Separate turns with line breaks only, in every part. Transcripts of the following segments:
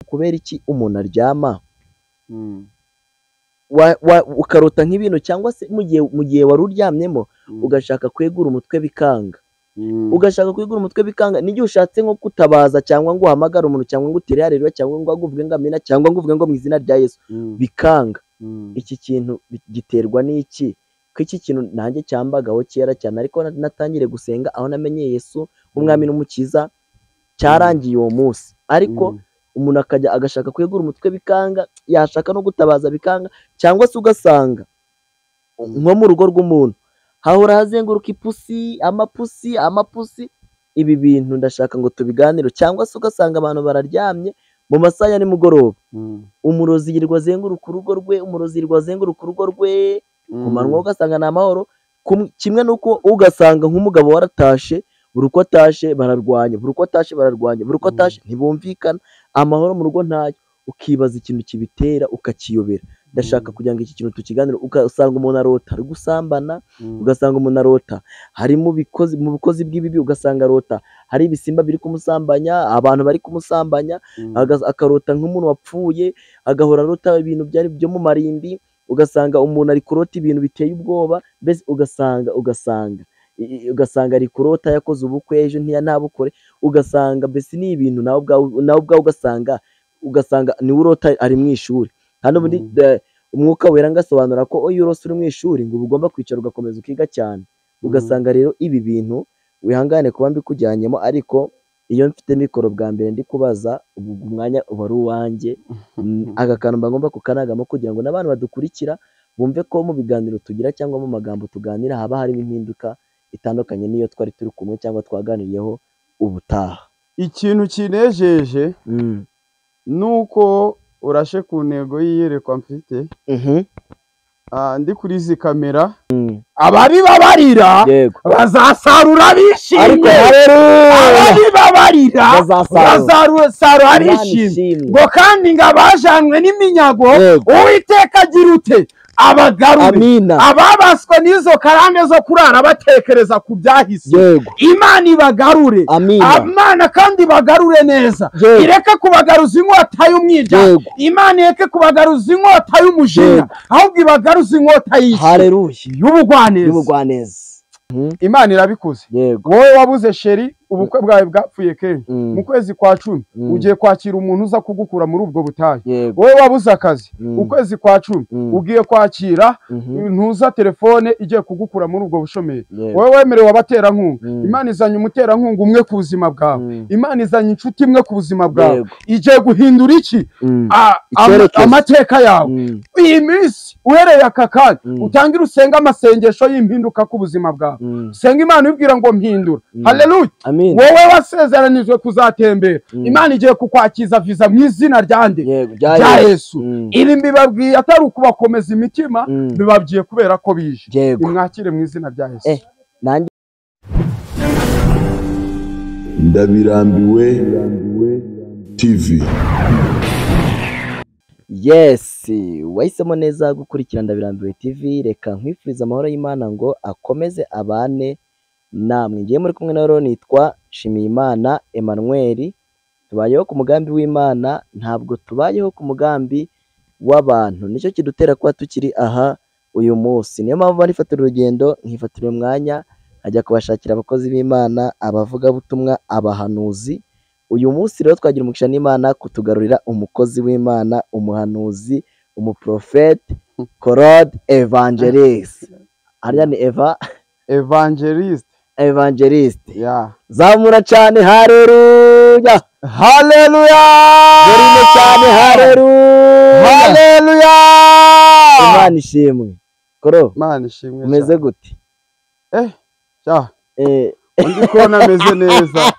kubera iki umuntu aryama ukarota nk'ibintu cyangwa se mu gihe wari uryamyemo ugashaka kwegura umutwe bikanga n'igihe ushatse nko kutabaza cyangwa ngo uhamagare umuntu cyangwa ngo utere hareruya cyangwa ngo aguvuge ngo amina cyangwa ngo uvuge ngo mu izina rya Yesu bikanga. Iki kintu giterwa n'iki? Ko iki kintu nanjye cyambagaho kera cyane, ariko natangire gusenga aho namenye Yesu nk'umwami n'umukiza cyarangiye uwo munsi, ariko umuntu akajya agashaka kwegura umutwe bikanga, yashaka no gutabaza bikanga, cyangwa se ugasanga nko mu rugo rw'umuntu hahora hazenguruka amapusi. Ibi bintu ndashaka ngo tubiganire. Cyangwa se ugasanga abantu bararyamye mu masaha ya nimugoroba, umurozi yirirwa azenguruka urugo rwe, ku manywa ugasanga ni amahoro, kimwe n'uko ugasanga nk'umugabo waratashe, buri uko atashe bararwanya, ntibumvikana, amahoro mu rugo ntayo, ukibaza ikintu kibitera ukakiyobera. Ndashaka kugira ngo iki kintu tukiganire. Ugasanga umuntu arota ari gusambana, ugasanga umuntu arota hari mu bukozi bw'ibibi, ugasanga arota hari ibisimba biri kumusambanya, abantu bari kumusambanya, akarota nk'umuntu wapfuye, agahora arota ibintu byo mu marimbi, ugasanga umuntu ari kurota ibintu biteye ubwoba, mbese ugasanga ari kurota yakoze ubukwe ejo ntabukore, ugasanga mbese ni ibintu nawe ubwawe ugasanga niwe urota ari mu ishuri. Hano muri umwuka wera ngasobanura ko iyo urose uri mu ishuri ngo ugomba kwicara ugakomeza ukiga cyane. Ugasanga rero ibi bintu wihangane kuba mbikujyanyemo, ariko iyo mfite mikoro bwa mbere ndi kubaza ubu umwanya uba ari uwanjye, aka kantu mba ngomba kukanagamo kugira ngo n'abantu badukurikira bumve ko mu biganiro tugira cyangwa mu magambo tuganira haba harimo impinduka itandukanye n'iyo twari turi kumwe cyangwa twaganiriyeho ubutaha.
Ikintu kinejeje nuko urashe ku ntego yiyerekwa mfite, ndi kuri izi kamera, ababibabarira bazasarura bishimye, ababibabarira bazasarura bishimye, ngo kandi ngo abajanwe n'iminyago Uwiteka agira ute abagarure, ababaswe n'izo karande zo kurara batekereza ku byahise, Imana ibagarure, Imana kandi ibagarure neza, ireke kubagaruza inkota y'umwiryane, Imana ireke kubagaruza inkota y'umujinya, ahubwo ibagaruza inkota y'ubugwaneza. Imana irabikoze. Wowe wabuze sheri, ubukwe bwawe bwapfuye kenshi, mu kwezi kwa 10 ugiye kwakira umuntu uza kugukura muri ubwo butayu. Wowe wabuze akazi, ukwezi kwa 10 ugiye kwakira ntuza telefone igiye kugukura muri ubwo bushomeri. Wowe wemerewe abaterankunga, Imana izanye umuterankunga umwe ku buzima bwawe, Imana izanye inshuti imwe ku buzima bwawe, igiye guhindura iki amateka yawe. Iyi minsi uhereye aka kanya utangira usenga amasengesho y'impinduka ku buzima bwawe, senga Imana ibwira ngo mpindura. Haleluya. Wowe wasezeranijwe kuzatembera, Imana igiye kukwakiza viza mu izina rya Yesu. Ibi mbibabwiye atari ukubakomeza imitima, bibabwiye kubera ko bije. Imwakire mu izina rya Yesu.
Ndabirambiwe TV.
Yes, wahisemo neza gukurikira Ndabirambiwe TV. Reka nkwifuriza amahoro y'Imana ngo akomeze abane namwe. Ngiye muri kumwe na nitwa Nshimiyimana Emmanuel. Tubayeho ku mugambi w'Imana, ntabwo tubayeho ku mugambi w'abantu. Nicyo kidutera kuba tukiri aha uyu munsi. Niyo mpamvu barifatira urugendo, nkifatira umwanya ajya kubashakira abakozi b'Imana, abavugabutumwa, abahanuzi. Uyu munsi rero twagira umugisha n'Imana kutugarurira umukozi w'Imana, umuhanuzi, umuprofete Claude Evangelist. Ariya ni Evangelist. Zamura cyane, haleluya. Burimo cyane, haleluya. Imana ishimwe. Koro,
Imana ishimwe.
Umeze gute?
Undi kubona ameze neza.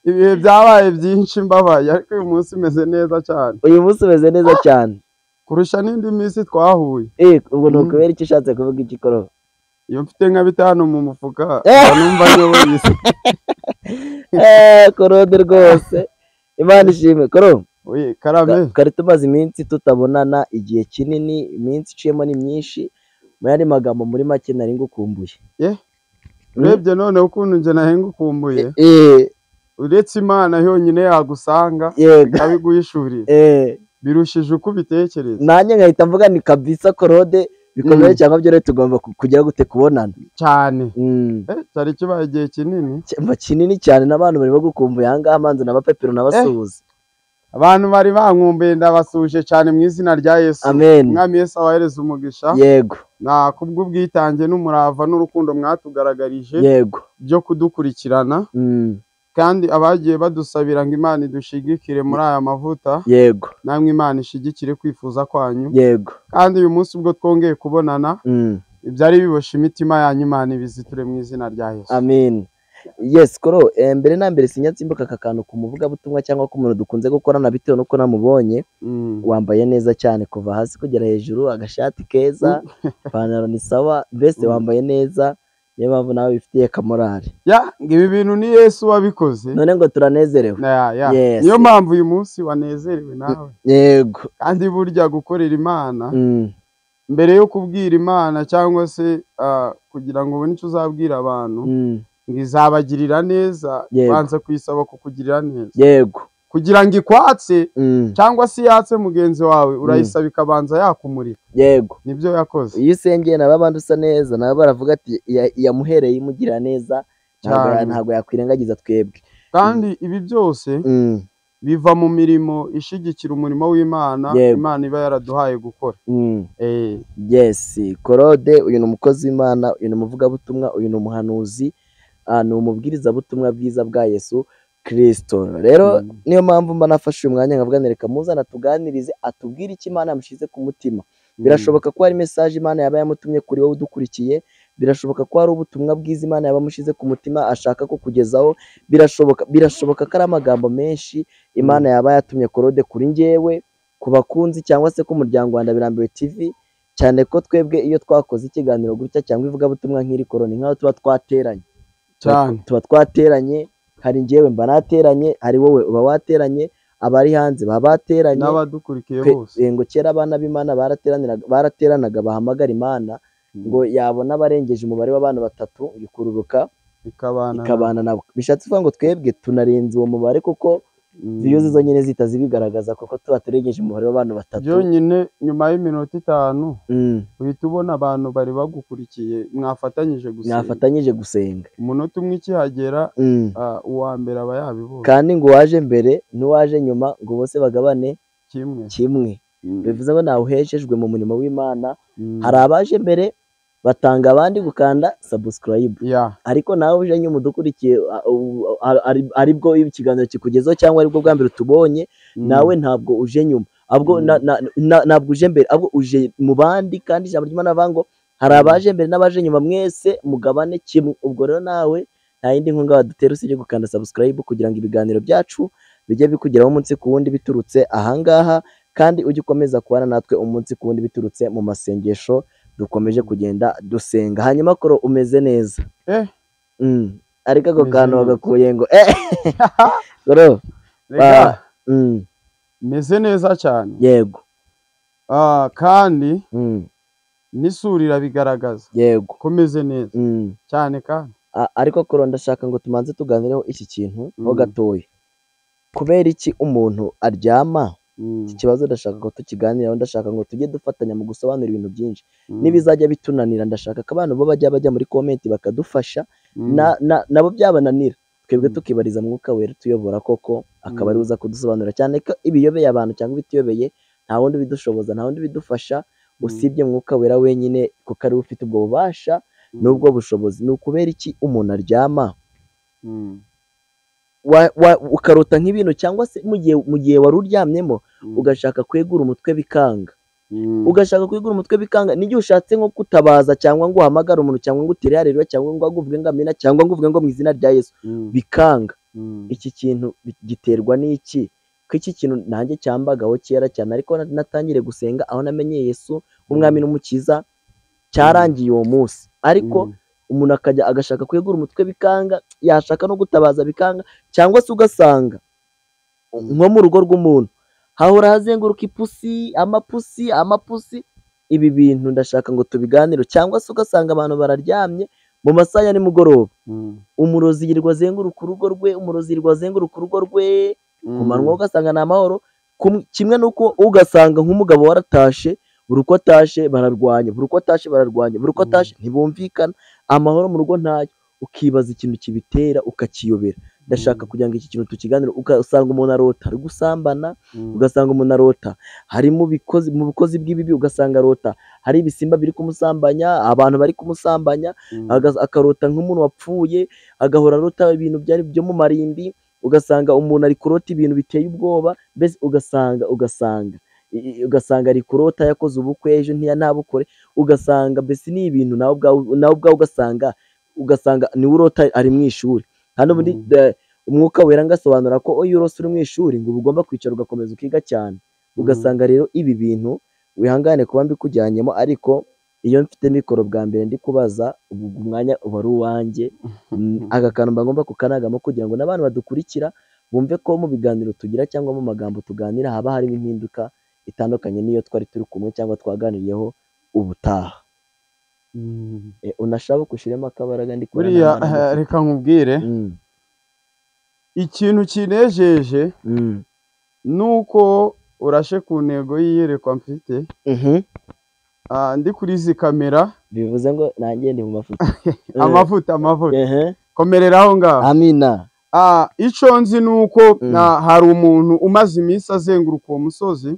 Ibihe byabaye byinshi mbabaye, ariko uyu munsi umeze neza cyane.
Uyu munsi umeze neza cyane
kurusha n'indi minsi twahuye.
Ubwo ni ukubera icyo ushatse kuvuga iki Koro?
Iyo mfite nka 5 mu mufuka numva nyoboye isi.
Korode rwose, Imana ishimwe. Koro,
karame,
kari tumaze iminsi tutabonana igihe kinini, iminsi iciyemo ni myinshi. Mu yandi magambo, muri make nari ngukumbuye.
Urebye none ukuntu nje nahengukumbuye, uretse Imana yonyine yagusanga ikabiguhishurira birushije uko ubitekereza.
Nanjye nkahita mvuga ni kabisa Claude bikomeye cyangwa byo rero tugomba kugira gute kubonana
cyane. Cyari kibaye igihe kinini
cyane n'abantu barimo gukumbuye aha ngaha manzi n'abapepero n'abasuhuza.
Abantu bari bankumbuye ndabasuje cyane mu izina rya Yesu.
Amen.
Mwami Yesu abahereza umugisha.
Yego.
Na kubw'ubwitange n'umurava n'urukundo mwatugaragarije.
Yego.
Byo kudukurikirana. Kandi abagiye badusabira ngo Imana idushigikire muri aya mavuta.
Yego.
Namwe Imana ishigikire kwifuza kwanyu.
Yego.
Kandi uyu munsi ubwo twongeye kubonana ibyari bibosha imitima yanyu Imana ibiziture mu izina rya Yesu.
Amen. Yes koro mbere na mbere sinyatsimbuka aka kantu kumuvuga butumwa cyangwa ko umuntu dukunze gukorana bitewe nuko namubonye wambaye neza cyane kuva hasi kugera hejuru, agashati keza, ipantaro ni sawa, bese wambaye neza, niyo mpamvu nawe bifitiye kamorali.
Ibi bintu ni Yesu wabikoze,
none ngo turanezerewe.
Yes. Niyo mpamvu uyu munsi wanezerewe nawe.
Yego.
Kandi burya gukorera Imana mbere yo kubwira Imana cyangwa se kugira ngo ubone icyo uzabwira abantu ngo izabagirira neza, banza kuyisaba kukugirira neza.
Yego.
Kugira ngo ikwatse cyangwa se yatse mugenzi wawe urayisaba ikabanza yakumurika.
Yego.
Nibyo yakoze.
Iyo usengeye n'abandi usa neza nabo baravuga ati yamuhereye imugirira neza, ntabwo yakwirengagiza twebwe.
Kandi ibi byose biva mu mirimo ishigikira umurimo w'Imana Imana iba yaraduhaye gukora.
Yes, Claude uyu ni umukozi w'Imana, uyu ni umuvugabutumwa, uyu ni umuhanuzi, ni umubwiriza butumwa bwiza bwa Yesu Kristo. Rero niyo mpamvu mba nafashe uyu mwanya nkavuga reka muzana tuganirize atubwire icyo Imana yamushize ku mutima. Birashoboka ko hari message Imana yaba yamutumye kuri wowe udukurikiye, birashoboka ko hari ubutumwa bwiza Imana yaba yamushize ku mutima ashaka ko kugezaho, birashoboka ko ari amagambo menshi Imana yaba yatumye Claude kuri njyewe, ku bakunzi cyangwa se ku muryango wa Ndabirambiwe TV, cyane ko twebwe iyo twakoze ikiganiro gutya cyangwa ivuga butumwa nk'iri koroni nkaho tuba twateranye cyane, tuba twateranye, hari njyewe mba nateranye, hari wowe uba wateranye, abari hanze baba bateranye
n'abadukurikiye bose.
Ngo kera abana b'Imana barateranaga bahamagara Imana ngo yabona abarengeje umubare w'abantu 3 yukururuka ikabana nabo. Bishatse kuvuga ngo twebwe tunarenze uwo mubare kuko views zonyine zita zibigaragaza kuko tuba turengeje umubare w'abantu 3
byonyine. Nyuma y'iminota 5 uhita ubona abantu bari bagukurikiye mwafatanyije gusenga. Umunota umwe ikihagera uwa mbere aba yabibonye.
Kandi ngo waje mbere n'uwaje nyuma ngo bose bagabane kimwe. Bivuze ngo nawe uheshejwe mu murimo w'Imana. Hari abaje mbere batanga abandi gukanda subscribe, ariko nawe uje nyuma udukurikiye aribwo ikiganiro kikugezeho cyangwa aribwo bwa mbere tubonye, nawe ntabwo uje nyuma, ahubwo ntabwo uje mbere, ahubwo uje mu bandi. Kandi ijambo ry'Imana avuga ngo hari abaje mbere n'abaje nyuma mwese mugabane kimwe. Ubwo rero nawe nta yindi nkunga wadutera usibye gukanda subscribe kugira ngo ibiganiro byacu bijye bikugeraho umunsi ku wundi biturutse ahangaha, kandi ujye ukomeza kubana natwe umunsi ku wundi biturutse mu masengesho dukomeje kugenda dusenga. Hanyuma koro umeze neza? Ariko ako kantu bagakuye ngo koro
meze neza cyane.
Yego.
Kandi n'isurira bigaragaza ko meze neza cyane. Kandi
ariko koro ndashaka ngo tumanze tuganireho iki kintu ho gatoya. Kubera iki umuntu aryama? Iki kibazo ndashaka ko tukiganiraho, ndashaka ngo tujye dufatanya mu gusobanura ibintu byinshi. Nibizajya bitunanira ndashaka ko abantu bo bajya muri comment bakadufasha, nabo byabananira twebwe tukibariza Mwuka Wera tuyobora koko akaba ari uza kudusobanura, cyane ko ibiyobeye abantu cyangwa bituyobeye nta wundi bidushoboza, nta wundi bidufasha usibye Mwuka Wera wenyine, kuko ari ufite ubwo bubasha n'ubwo bushobozi. Ni ukubera iki umuntu aryama ukarota nk'ibintu, cyangwa se mu gihe wari uryamyemo ugashaka kwegura umutwe bikanga, n'igihe ushatse nko kutabaza cyangwa ngo uhamagare umuntu cyangwa ngo utere haleluya cyangwa ngo aguvuge ngo amina cyangwa ngo uvuge ngo mu izina rya Yesu bikanga. Iki kintu giterwa n'iki? Ko iki kintu nanjye cyambagaho kera cyane, ariko natangire gusenga aho namenye Yesu nk'umwami n'umukiza cyarangiye uwo munsi. Ariko umuntu akajya agashaka kwegura umutwe bikanga, yashaka no gutabaza bikanga, cyangwa se ugasanga nko mu rugo rw'umuntu hahora hazenguruka amapusi. Ibi bintu ndashaka ngo tubiganire. Cyangwa se ugasanga abantu bararyamye mu masaha ya nimugoroba umurozi yirirwa azenguruka urugo rwe, umurozi yirirwa azenguruka urugo rwe, ku manywa ugasanga ni amahoro, kimwe n'uko ugasanga nk'umugabo waratashe, buri uko atashe bararwanya, buri uko atashe bararwanya, buri uko atashe ntibumvikana, amahoro mu rugo ntayo, ukibaza ikintu kibitera ukakiyobera. Ndashaka kugira ngo iki kintu tukiganire. Ugasanga umuntu arota ari gusambana, ugasanga umuntu arota hari mu bukozi bw'ibibi, ugasanga arota hari ibisimba biri kumusambanya, abantu bari kumusambanya, akarota nk'umuntu wapfuye, agahora arota ibintu byari byo mu marimbi, ugasanga umuntu ari kurota ibintu biteye ubwoba, mbese ugasanga ari kurota yakoze ubukwe ejo ntabukore, ugasanga mbese ni ibintu nawe ubwawe ugasanga niwe urota ari mu ishuri. Hano muri umwuka wera ngasobanura ko iyo urose uri mu ishuri ngo ugomba kwicara ugakomeza ukiga cyane. Ugasanga rero ibi bintu wihangane kuba mbikujyanyemo, ariko iyo mfite mikoro bwa mbere ndi kubaza ubu umwanya uba ari uwanjye, aka kantu mba ngomba kukanagamo kugira ngo n'abantu badukurikira bumve ko mu biganiro tugira cyangwa mu magambo tuganira haba harimo impinduka itandukanye n'iyo twari turi kumwe cyangwa twaganiriyeho ubutaha. Unashaka gushiramo akabaraga ndi
buriya reka nkubwire ikintu kinejeje nuko urashe ku ntego yiyerekwa mfite ndi kuri izi kamera,
bivuze ngo nanjye ndi mu
mafuta komerera aho ngaho.
Amina.
Icyo nzi ni uko hari umuntu umaze iminsi azenguruka uwo musozi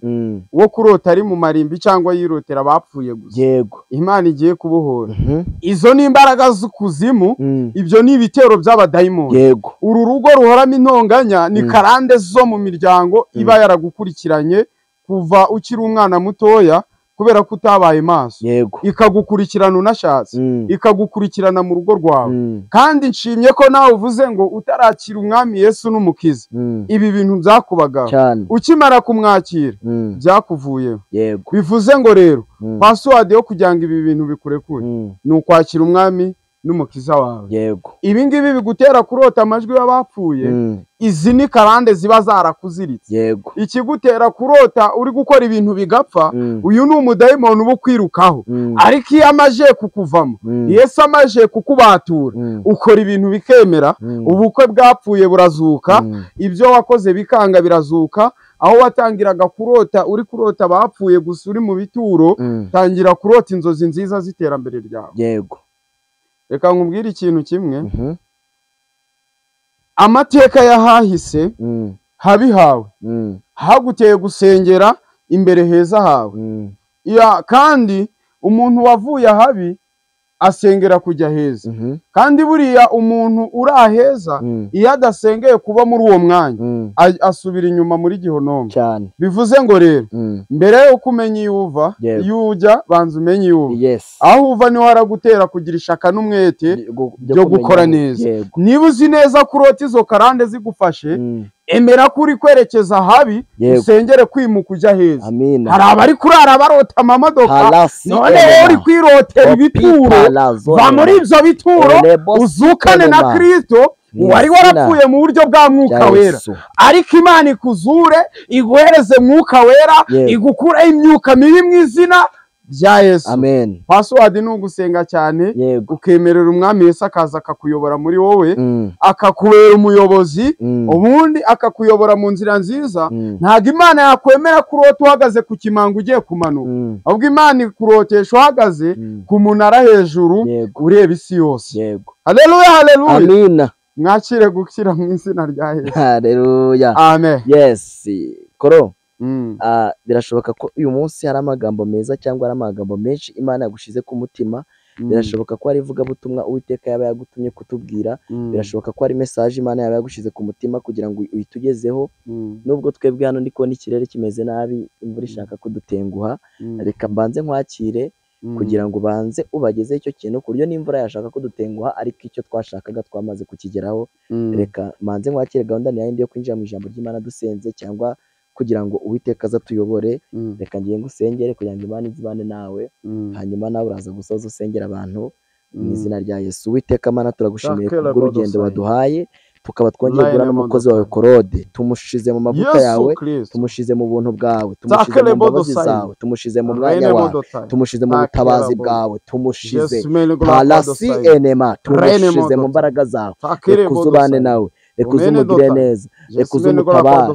wo kurota ari mu marimbi cyangwa yirotera abapfuye gusa.
Yego.
Imana igiye kubohora. Izo ni imbaraga z'ikuzimu, ibyo ni ibitero by'abadayimoni.
Yego.
Uru rugo ruhoramo intonganya ni karande zo mu miryango iba yaragukurikiranye kuva ukiri umwana mutoya, kubera ko utabaye maso.
Yego.
Ikagukurikirana unashatse, ikagukurikirana mu rugo rwawe. Kandi nshimye ko nawe uvuze ngo utarakira umwami Yesu n'umukiza, ibi bintu byakubagaho ukimara kumwakira byakuvuyeho.
Yego.
Bivuze ngo rero password yo kugira ngo ibi bintu bikurekure ni ukwakira umwami n'umukiza wawe.
Yego.
Ibi ngibi bigutera kurota amajwi y'abapfuye, izi ni karande ziba zarakuziritse.
Yego.
Ikigutera kurota uri gukora ibintu bigapfa, uyu ni umudayimoni uba ukwirukaho. Ariko iyo amaje kukuvamo, Yesu amaje kukubatura, ukora ibintu bikemera, ubukwe bwapfuye burazuka, ibyo wakoze bikanga birazuka. Aho watangiraga kurota uri kurota abapfuye gusa uri mu bituro, tangira kurota inzozi nziza z'iterambere ryawe.
Yego.
Reka nkubwire ikintu kimwe, amateka y'ahahise habihawe haguteye gusengera imbere heza hawe. Kandi umuntu wavuye ahabi asengera kujya heza. Kandi buriya umuntu uri aheza iyo adasengeye kuba muri uwo mwanya asubira inyuma muri gihonomo
cyane.
Bivuze ngo rero mbere yo kumenya iyo uva iyo ujya banza umenye iyo uva. Aho uva niho haragutera kugira ishaka n'umwete byo gukora neza. Niba uzi neza kurota izo karande zigufashe, emera kuri kwerekeza habi, usengere kwimuka ujya heza. Hari abari kurara barota amamodoka, none uri kwirotera ibituro, va muri ibyo bituro uzukane na Kristo wari warapfuye mu buryo bwa mwuka wera. Ariko Imana ikuzure, iguhereze mwuka wera, igukuraho imyuka mibi mu izina bya Yesu.
Amen.
Password ni ugusenga cyane, ukemerera umwami Yesu akaza akakuyobora muri wowe, akakubera umuyobozi, ubundi akakuyobora mu nzira nziza. Ntabwo Imana yakwemera kurota uhagaze ku kimanga ugiye kumanuka, ahubwo Imana ikurotesha uhagaze ku munara hejuru ureba isi yose. Haleluya, haleluya.
Amina.
Mwakire gukira mu izina rya Yesu.
Haleluya.
Amen.
Yes. Koro. Birashoboka ko uyu munsi hari amagambo meza cyangwa hari amagambo menshi Imana yagushize ku mutima. Birashoboka ko hari ivugabutumwa Uwiteka yaba yagutumye kutubwira. Birashoboka ko hari message Imana yaba yagushize ku mutima kugira ngo uyitugezeho. Nubwo twebwe hano ndi kubona ikirere kimeze nabi, imvura ishaka kudutenguha, reka mbanze nkwakire kugira ngo banze ubageze icyo kintu ku buryo n'imvura yashaka kudutenguha, ariko icyo twashakaga twamaze kukigeraho. Reka mbanze nkwakire gahunda ni yindi yo kwinjira mu ijambo ry'Imana dusenze cyangwa kugira ngo Uwiteka azatuyobore. Reka ngiye ngusengere kugira ngo Imana izibane nawe, hanyuma nawe uraza gusoza usengera abantu mu izina rya Yesu. Uwiteka Mana turagushimiye kubw'urugendo waduhaye, tukaba twongeye guhura n'umukozi wawe Claude, tumushize mu mavuta yawe, tumushize mu buntu bwawe, tumushize mu mbabazi zawe, tumushize mu mwanya wawe, tumushize mu butabazi bwawe, tumushize palasi enema, tumushize mu mbaraga zawe. Reka uzubane nawe, reka uzumugire neza, reka uzumutabare,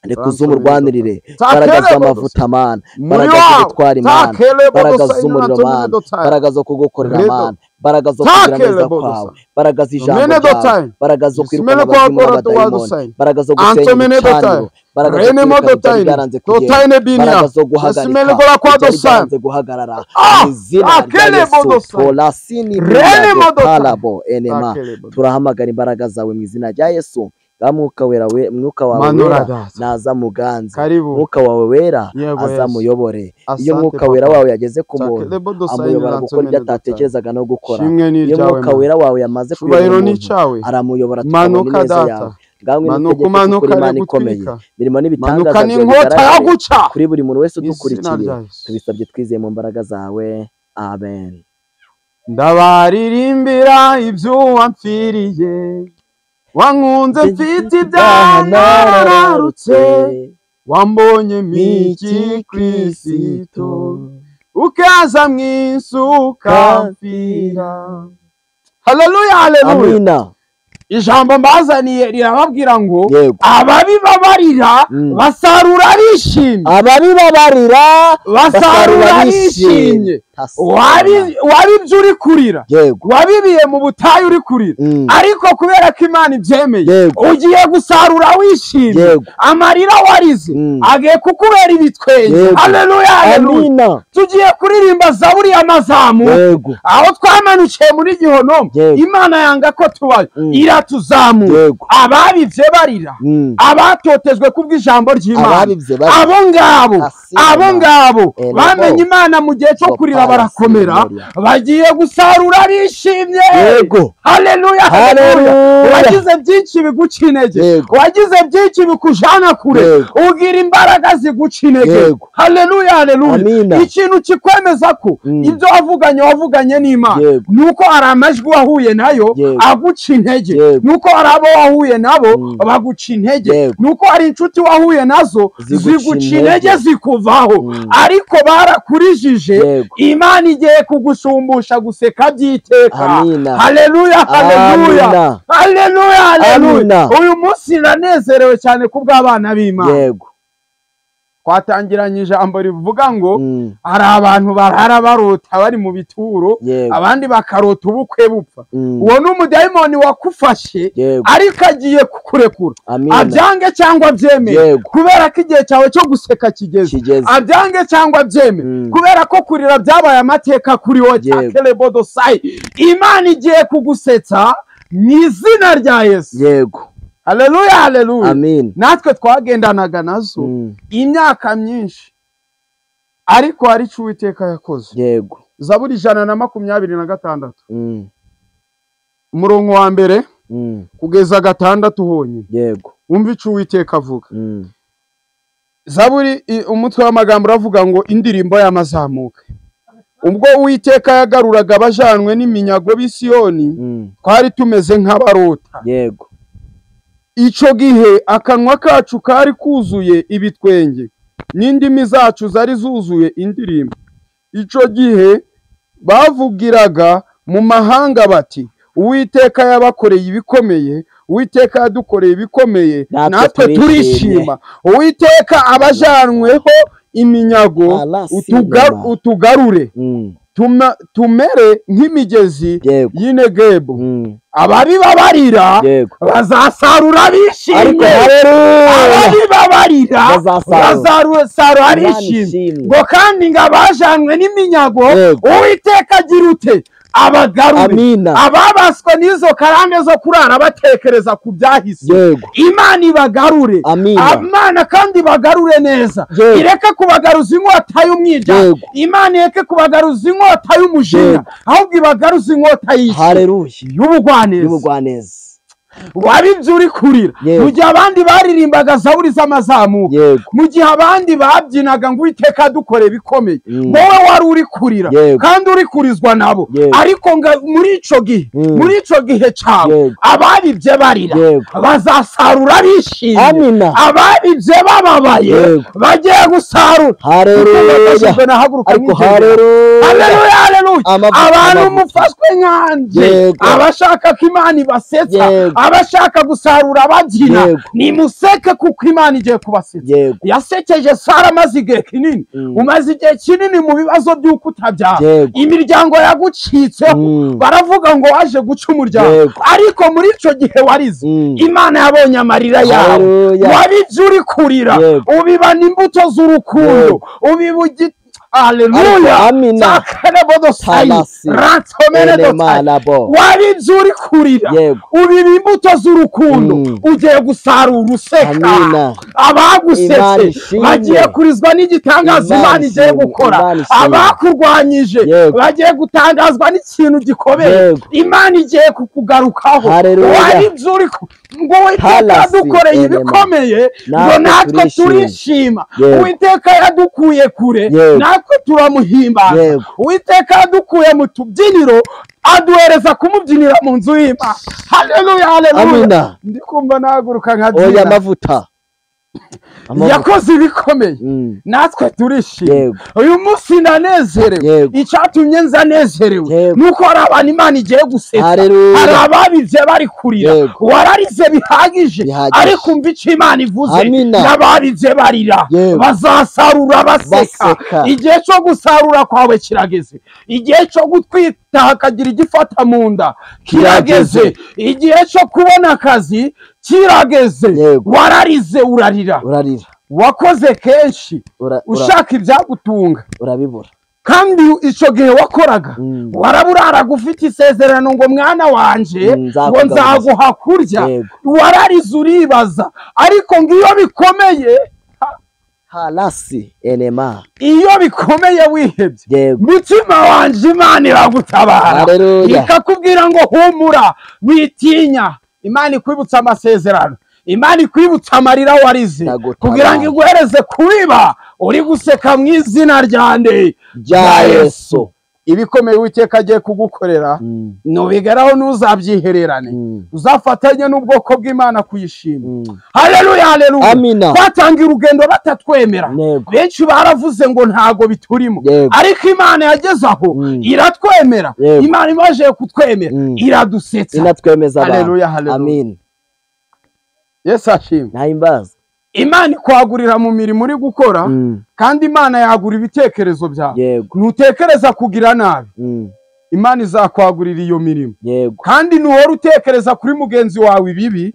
reka uzumurwanirire. Mbaraga z'amavuta mana, mbaraga zo gutwara imana, mbaraga z'umuriro mana, mbaraga zo kugukorera mana, mbaraga zo kugira neza kwawe, mbaraga z'ijambo ryawe, mbaraga zo kwirukana abazimu n'abadayimoni, mbaraga zo gusenya ibicaniro, mbaraga zo kwirukana ibyari byaranze kugenda, mbaraga zo guhagarika ibyari byaranze guhagarara mu izina rya Yesu. Polasini talabo enema, turahamagara imbaraga zawe mu izina rya Yesu. Mwuka wera we, mwuka wawe wera naza muganze, mwuka wawe wera aza muyobore. Iyo mwuka wera wawe yageze ku muntu amuyobora gukora ibyo atatekerezaga no gukora. Iyo mwuka wera wawe yamaze kuyobora umuntu aramuyobora tukabona ineza yawe. Ngamwe mutegeke kuri Imana ikomeye, mirimo n'ibitangaza bigaragara kuri buri muntu wese udukurikiye, tubisabye twizeye mu mbaraga zawe. Amen.
Ndabaririmbira ibyo wampfiriye, wankunze mfite ibyaha nararutse, wambonye miki Kristo, ukaza mw'isi ukamfira. Haleluya, haleluya. Amina. Ijambo mbazaniye rirababwira ngo ababi babarira basarura bishimye, ababi babarira basarura bishimye. Wabibye uri kurira, wabibiye mu butayu uri kurira, ariko kubera ko Imana ibyemeye ugiye gusarura wishimye. Amarira warize agiye kukubera ibitwenge. Haleluya, haleluya. Tugiye kuririmba Zaburi y'amazamu, aho twamanukiye muri Gihonomo. Imana yanga ko tubayo, iratuzamuye. Ababivye barira, abatotejwe kubw'ijambo ry'Imana, abo ngabo bamenye Imana mu gihe cyo kurira barakomera, bagiye gusarura bishimye. Haleluya, haleluya. Wagize byinshi biguca intege, wagize byinshi bikujana kure, ugira imbaraga ziguca intege. Haleluya, haleluya. Ikintu kikwemeza ko ibyo wavuganye n'Imana nuko ari amajwi wahuye nayo aguca intege, nuko ari abo wahuye nabo baguca intege, nuko ari inshuti wahuye nazo ziguca intege zikuvaho, ariko barakurijije. Imana igiye kugushumbusha guseka byiteka. Haleluya, haleluya, haleluya, haleluya. Uyu munsi nanezerewe cyane kubw'abana b'Imana. Twatangiranye ijambo rivuga ngo hari abantu barara barota bari mu bituro, abandi bakarota ubukwe bupfa. Uwo ni umudayimoni wakufashe, ariko agiye kukurekura, abyange cyangwa abyemere, kubera ko igihe cyawe cyo guseka kigeze. Abyange cyangwa abyemere, kubera ko kurira byabaye amateka kuri wowe. Imana igiye kugusetsa mu izina rya Yesu. Haleluya, haleluya. Amen. Natwe twagendanaga nazo imyaka myinshi, ariko hari icyo Uwiteka yakoze. Zaburi 126 umurongo wa mbere kugeza 6 honyine. Umva icyo Uwiteka avuga. Zaburi umutwe w'amagambo uravuga ngo indirimbo y'amazamuka. Ubwo Uwiteka yagaruraga abajanwe n'iminyago b'i Siyoni, twari tumeze nk'abarota. Ico gihe akanwa kacu kari kuzuye ibitwenge, n'indimi zacu zari zuzuye indirimbo. Ico gihe bavugiraga mu mahanga bati, Uwiteka yabakoreye ibikomeye, Uwiteka yadukoreye ibikomeye, natwe turishima. Uwiteka abajanweho iminyago utugarure, tumere nk'imigezi y'Inegebu. Ababi babarira bazasarura bishimye, ababi babarira bazasarura bishimye. Ngo kandi ngo abajanwe n'iminyago Uwiteka agira ute? Abagarure. Ababaswe n'izo karande zo kurara batekereza ku byahise, Imana ibagarure. Imana kandi bagarure neza, ireke kubagaruza inkota y'umwiryane, Imana ireke kubagaruza inkota y'umujinya, ahubwo ibagaruza inkota y'ubugwaneza. wabibye uri kurira mu gihe abandi baririmbaga zaburi z'amazamuka mu gihe abandi babyinaga ngo Uwiteka dukore bikomeye wowe wari uri kurira kandi uri kurizwa nabo ariko muri ico gihe cyawe ababibye barira bazasarura bishimye ababibye bababaye bagiye gusarura. Haleluya. Abantu mufashwe nkanje abashaka ko Imana ibasetsa abashaka gusarura babyina nimuseke kuko Imana igiye kubasetsa. Yasekeje Sara maze igihe kinini umaze igihe kinini mu bibazo by'uko utabyara imiryango yagucitseho baravuga ngo waje guca umuryango ariko muri ico gihe warize Imana yabonye amarira yawe wabibye uri kurira ubibana imbuto z'urukundo ubibugi. Haleluya. Amina. Wabibye uri kurira ubiba imbuto z'urukundo ugiye gusarura useka. Abagusetse bagiye kurizwa n'igitangaza Imana igiye gukora. Abakurwanyije bagiye gutangazwa n'ikintu gikomeye Imana igiye kukugarukaho. Wabibye uri ngo Uwiteka dukoreye ibikomeye ngo natwe turishima. Uwiteka yadukuye kure natwe turamuhimbaza. Uwiteka yadukuye mu tubyiniro aduhereza kumubyinira mu nzu y'Imana. Haleluya. Ndikumva nahaguruka nkabyina.
Amavuta
yakoze ibikomeye natwe turishimye. Uyu munsi ndanezerewe. Icyatumye nzanezerewe nuko hari abantu Imana igiye gusetsa. Hari ababibye bari kurira wararize bihagije ariko umva icyo Imana ivuze n'ababibye barira bazasarura baseka. Igihe cyo gusarura kwawe kirageze. Igihe cyo gutwita hakagira igifata mu nda kirageze. Igihe cyo kubona akazi kirageze. Wararize urarira wakoze kenshi ushaka ibyagutunga urabibura kandi ico gihe wakoraga waraburaraga ufite isezerano ngo mwana wanje ngo nzaguha kurya wararize uribaza ariko ngiyo bikomeye
halasi enema
iyo bikomeye wihebye mutima wanje Imana iragutabara ikakubwira ngo humura witinya. Imana ikwibutsa amasezerano Imana ikwibutsa amarira warize kugira ngo iguhereze kubiba uri guseka mu izina ryande rya Yesu. Ibikomeye Uwiteka agiye kugukorera nubigeraho ntuzabyihererane uzafatanye n'ubwoko bw'Imana kuyishima. Haleluya. Twatangiye urugendo batatwemera benshi baravuze ngo ntago biturimo ariko Imana yagezaho iratwemera. Imana imaje kutwemera iradusetsa
inatwemeza. Amen.
Yesu ashimwe.
Nahimbaza
Imana ikwagurira mu mirimo uri gukora kandi Imana yagura ibitekerezo byawe. Ntutekereza kugira nabi Imana izakwagurira iyo mirimo kandi nuhora utekereza kuri mugenzi wawe ibibi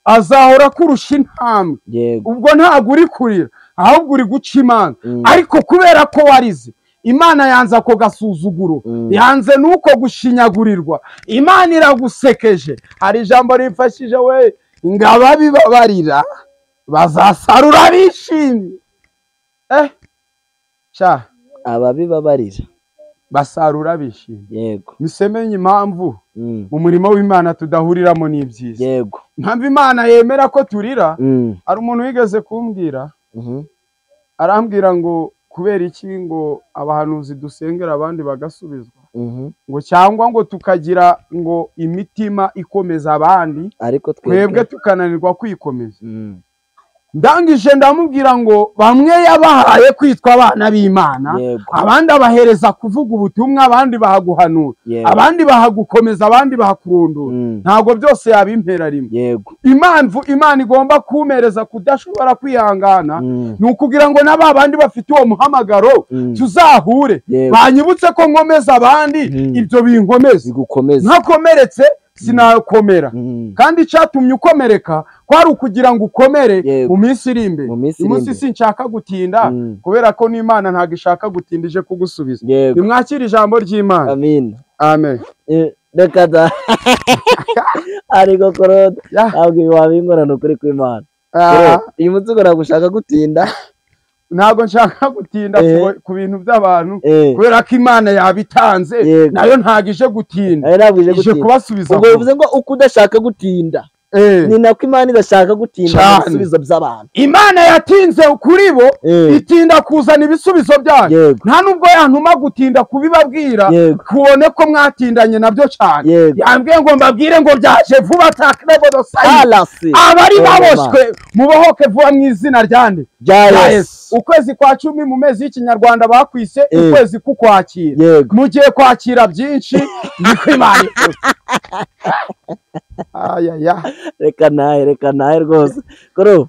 azahora kurusha intambwe. Ubwo ntabwo uri kurira ahubwo uri guca Imana ariko kubera ko warize Imana yanze ako gasuzuguro yanze nuko gushinyagurirwa Imana iragusekeje. Hari ijambo rifashije we ngababi babarira bazasarura bishimye.
ababi babarira
basarura bishimye. Misemenye impamvu mu murimo w'Imana tudahuriramo n'ibyiza. Mpamvu Imana yemera ko turira. Ari umuntu wigeze kumbwira arambwira ngo kubera iki ngo abahanuzi dusengera abandi bagasubizwa ngo cyangwa ngo tukagira ngo imitima ikomeza abandi ariko twebwe tukananirwa kwikomeza. Ndangije ndamubwira ngo bamwe yabahaye kwitwa abana b'Imana abandi abahereza kuvuga ubutumwa abandi bahaguhanura abandi bahagukomeza abandi bahakurundura ntago byose yabimpera rimwe. Impamvu Imana igomba kumereza kudashobora kwihangana nukugira ngo n'abandi bafite uwo muhamagaro tuzahure banyibutse ko nkomeza abandi ibyo binkomeza ntakomeretse sinakomera kandi cyatumye ukomereka kwari ukugira ngo ukomere mu minsi iri imbere. Umunsi sinshaka gutinda kubera ko n'Imana ntago ishaka gutindije kugusubiza. Nimwakira ijambo ry'Imana. Amen.
Dekada ariko korode abwi wabingorana ukuri kw'Imana. Uyu munsi ngo nagushaka gutinda
ntabwo nshaka gutinda ku bintu by'abantu kubera ko Imana yabitanze nayo ntabwo ije gutinda ije kubasubiza.
ubwo bivuze ngo uko udashaka gutinda ni nako Imana idashaka gutinda mu bisubizo by'abantu.
Imana yatinze kuri bo itinda kuzana ibisubizo byayo, nta nubwo yantuma gutinda kubibabwira kubone ko mwatindanye nabyo cyane. Yambwiye ngo mbabwire ngo byaje vuba takrebodosayi, abari baboshwe mubohoke vuba mu izina ryande rya Yesu. Ukwezi kwa 10 mu mezi y'ikinyarwanda bakwise ukwezi kukwakira. Mugiye kwakira byinshi niko Imana ivuze.
Reka nahe rwose koro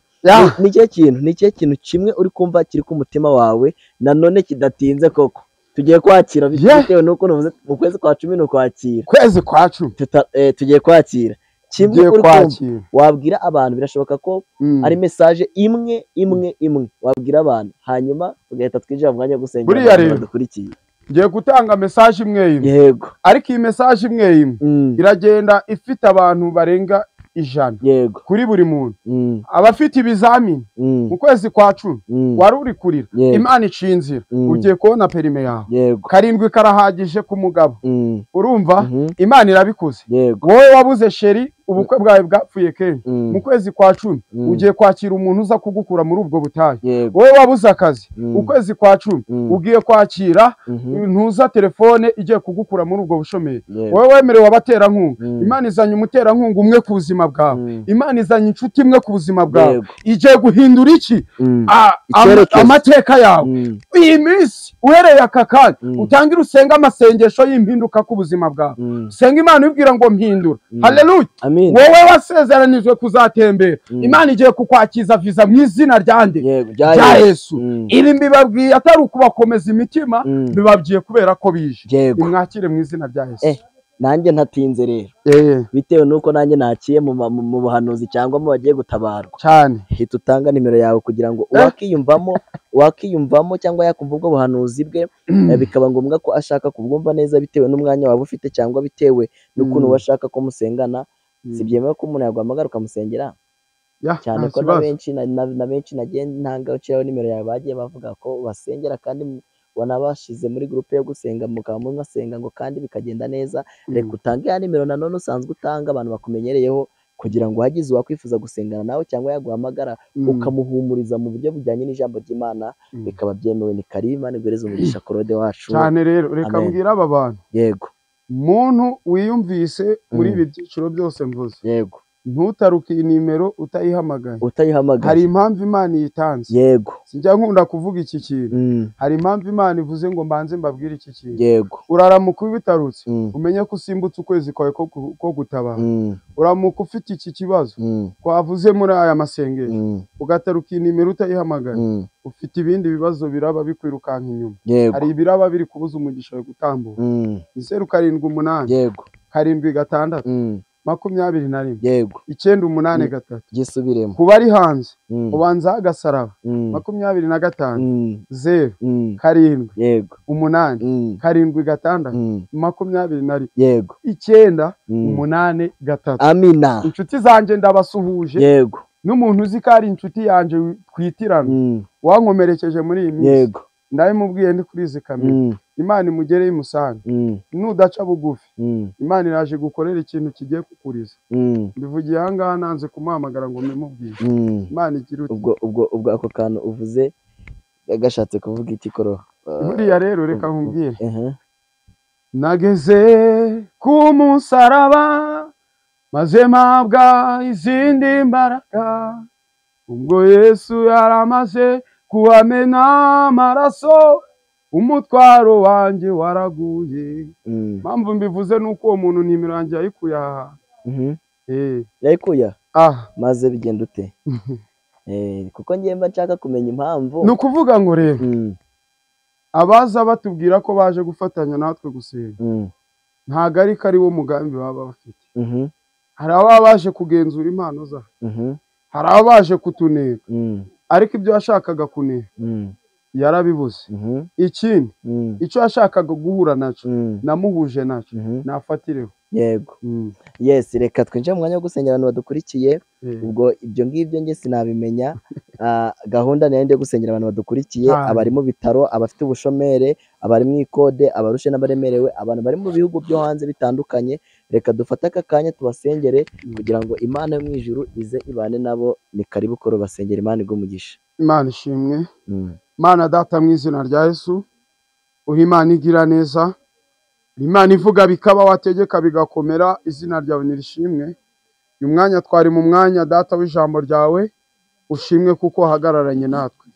ni cyo kintu kimwe uri kumva kiri ku mutima wawe nanone kidatinze koko tugiye kwakira bitewe nuko nuvuze mu kwezi kwa 10 no kwakira
kwezi kwa 10
tugiye kwakira kimwe uri kumva wabwira abantu. Birashoboka ko ari message imwe wabwira abantu hanyuma tugahita twinjira mu mwanya wo gusengera abantu dukurikiye.
Ngiye gutanga message imwe
yego,
ariko iyi message imwe iragenda ifite abantu barenga 100 kuri buri muntu. Abafite ibizamini mu kwezi kwa 10 wari uri kurira, Imana icinzira ugiye kubona perime yawe. 7 karahagije ku mugabo, urumva Imana irabikoze. Wowe wabuze sheri ubukwe bwawe bwapfuye kenshi mu kwezi kwa 10 ugiye kwakira umuntu uza kugukura muri ubwo butayu. Wowe wabuze akazi ukwezi kwa 10 ugiye kwakira ntuza telefone igiye kugukura muri ubwo bushomeri. Wowe wemerewe abatera nkunga, Imana izanye umutera nkunga umwe ku buzima bwawe. Imana izanye inshuti imwe ku buzima bwawe. Igiye guhindura iki amateka yawe. Iyi minsi uhereye aka kanya utangira usenga amasengesho y'impinduka ku buzima bwawe. Senga Imana ibwira ngo mpindura. Haleluya. Wowe wasezeranijwe kuzatembera, Imana igiye kukwakiza visa mu izina ryande rya Yesu. Ibi mbibabwiye atari ukubakomeza imitima, bibabwiye kubera ko bije. Imwakire mu izina rya Yesu.
Nanjye ntatinze rero bitewe nuko nanjye naciye mu buhanuzi cyangwa mu bagiye gutabarwa
cyane.
Hita utanga nimero yawe kugira ngo wakiyumvamo cyangwa yakumva ubwo buhanuzi bwe, bikaba ngombwa ko ashaka kubwumva neza bitewe n'umwanya waba ufite cyangwa bitewe n'ukuntu washaka ko musengana. Si byemewe ko umuntu yaguhamagara ukamusengera cyane ko na benshi nagiye ntanga uciyeho nimero yawe bagiye bavuga ko basengera kandi wanabashize muri groupe yo gusenga mukaba munasenga ngo kandi bikagenda neza. Reka utange ya nimero nanone usanzwe utanga abantu bakumenyereyeho kugira ngo hagize wakwifuza gusengana nawe cyangwa yaguhamagara ukamuhumuriza mu buryo bujyanye n'ijambo ry'Imana, bikaba byemewe. Ni Karima nigwereza umugisha Claude wacu
cyane. Rero reka mbwira aba bantu,
yego,
muntu wiyumvise muri ibi byiciro byose mvuze,
yego,
ntutaruke iyi nimero utayihamagaye. Hari impamvu Imana yitanze.
Yego,
sinjya nkunda kuvuga iki kintu. Hari impamvu Imana ivuze ngo mbanze mbabwire iki kintu.
Yego,
uraramuka ubitarutse umenye ko usimbutse ukwezi kwawe ko gutabara. Uramuka ufite iki kibazo twavuze muri aya masengesho ugataruka iyi nimero utayihamagaye, ufite ibindi bibazo biraba bikwirukanka inyuma. Hari ibiraba biri kubuza umugisha wo gutambuka. 078
yego,
76 21
yego,
983
gisubiremo.
Kuba ari hanze ubanza agasaraba 25 0 7
yego,
8 7 6
yego,
9 8 3.
Amina.
Inshuti zanje ndabasuhuje.
Yego,
n'umuntu uzi ko ari inshuti yanje twitirana wankomerekeje muri iyi minsi.
Yego,
ndabimubwiye ndi kuri izi kamera. Imana imugereye imusange. Nudaca bugufi Imana iraje gukorera ikintu kigiye kukuriza. Mbivugiye aha ngaha nanze kumuhamagara ngo mbimubwire. Imana igira uti
ubwo ako kantu uvuze gashatse kuvuga iki koro?
Buriya rero reka nkubwire. Nageze ku musaraba maze mpabwa izindi mbaraga, ubwo Yesu yaramaze kuhamena amaraso, umutwaro wanjye waraguye. Mpamvu mbivuze nuko uwo muntu nimero yanjye yayikuye aha.
Yayikuye maze bigenda ute? Kuko ngiye mba nshaka kumenya impamvu.
Ni ukuvuga ngo rero abaza batubwira ko baje gufatanya natwe gusenga ntago ari kari wo mugambi baba bafite. Hari ababa baje kugenzura impano za, hari ababa baje kutuneka, ariko ibyo washakaga kuneka yarabibuze. Ikindi icyo yashakaga guhura naco namuhuje naco nafatireho.
Yego. Yes, reka twinjire mu mwanya wo gusengera abantu badukurikiye. Ubwo ibyo ngibyo nge sinabimenya. Gahunda nayo ndi gusengera abantu badukurikiye, abari mu bitaro, abafite ubushomere, abari mu ikode, abarushe n'abaremerewe, abantu bari mu bihugu byo hanze bitandukanye. Reka dufate aka kanya tubasengere kugira ngo Imana yo mu ijuru ize ibane nabo. Ni karibu koro basengera Imana igumugisha.
Imana ishimwe. Mana Data mu izina rya Yesu, uri Imana igira neza, Imana ivuga bikaba, wategeka bigakomera, izina ryawe nirishimwe. Uyu mwanya twari mu mwanya Data w'ijambo ryawe, ushimwe kuko hagararanye natwe.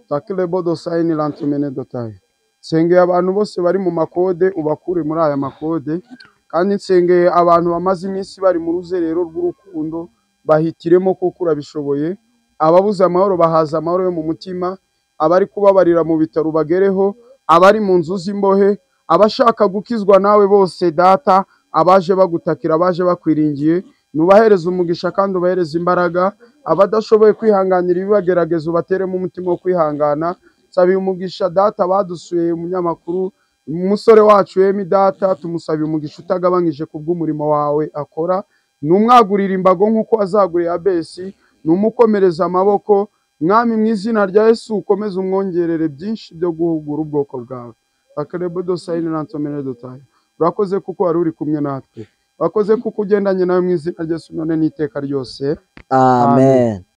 Takile bodo sayini lantumene dotaye. Nsengeye abantu bose bari mu makode, ubakure muri aya makode, kandi nsengeye abantu bamaze iminsi bari mu ruzerero rw'urukundo, bahitiremo kuko urabishoboye. Ababuze amahoro bahaza amahoro yo mu mutima, abari kubabarira mu bitaro bagereho, abari mu nzu z'imbohe, abashaka gukizwa nawe bose Data, abaje bagutakira, abaje bakwiringiye, nubahereza umugisha kandi ubahereza imbaraga. Abadashoboye kwihanganira ibibagerageza ubateremo umutima wo kwihangana. Sabiye umugisha Data badusuye umunyamakuru umusore wacu Emi Data, tumusabiye umugisha utagabanyije kubw'umurimo wawe akora. Numwagurira imbago nkuko azaguriye Abesi, numukomereza amaboko. Mwami mu izina rya Yesu ukomeze umwongerere byinshi byo guhugura ubwoko bwawe. Akerebodo sayini lantomene dotaye. Urakoze kuko wari uri kumwe natwe. Wakoze kuko ugendanye nawe mu izina rya Yesu none n'iteka ryose.
Amen.